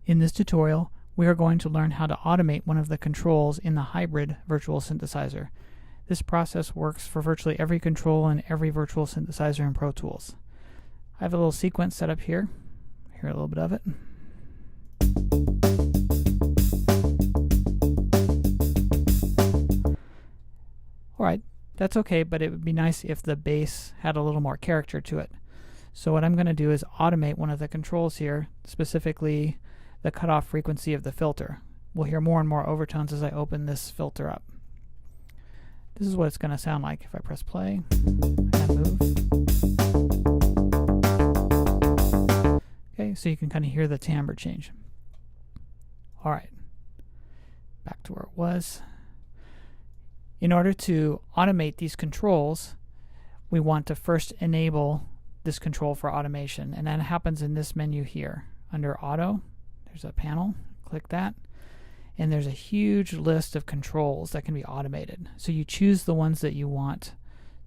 In this tutorial, we are going to learn how to automate one of the controls in the hybrid virtual synthesizer. This process works for virtually every control in every virtual synthesizer in Pro Tools. I have a little sequence set up here. Hear a little bit of it. Alright, that's okay, but it would be nice if the bass had a little more character to it. So what I'm going to do is automate one of the controls here, specifically the cutoff frequency of the filter. We'll hear more and more overtones as I open this filter up. This is what it's going to sound like if I press play and I move. Okay, so you can kind of hear the timbre change. Alright, back to where it was. In order to automate these controls, we want to first enable this control for automation, and that happens in this menu here. Under Auto, there's a panel, click that, and there's a huge list of controls that can be automated. So you choose the ones that you want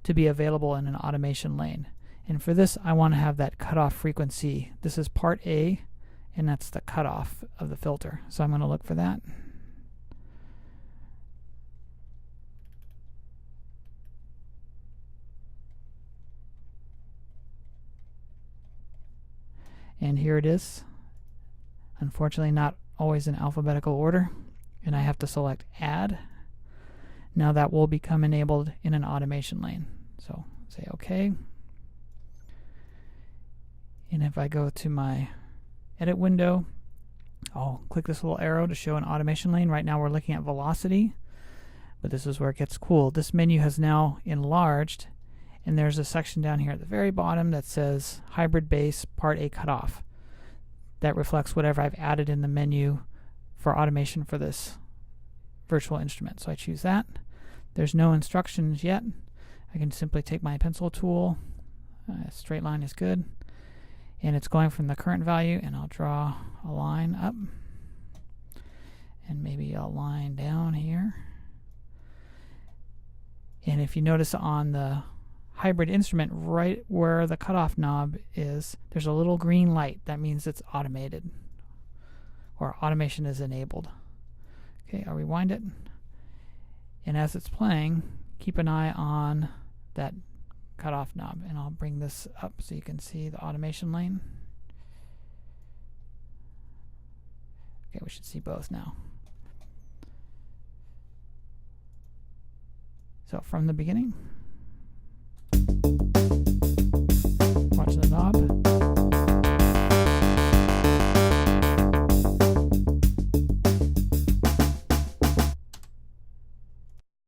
to be available in an automation lane. And for this, I want to have that cutoff frequency. This is part A, and that's the cutoff of the filter. So I'm going to look for that. And here it is. Unfortunately, not always in alphabetical order. And I have to select Add. Now that will become enabled in an automation lane. So say OK. And if I go to my edit window, I'll click this little arrow to show an automation lane. Right now we're looking at velocity, but this is where it gets cool. This menu has now enlarged, and there's a section down here at the very bottom that says Hybrid Bass Part A Cutoff. That reflects whatever I've added in the menu for automation for this virtual instrument. So I choose that. There's no instructions yet. I can simply take my pencil tool. Straight line is good. And it's going from the current value, and I'll draw a line up. And maybe a line down here. And if you notice on the hybrid instrument, right where the cutoff knob is, there's a little green light. That means it's automated, or automation is enabled. Okay, I'll rewind it. And as it's playing, keep an eye on that cutoff knob, and I'll bring this up so you can see the automation lane. Okay, we should see both now. So from the beginning.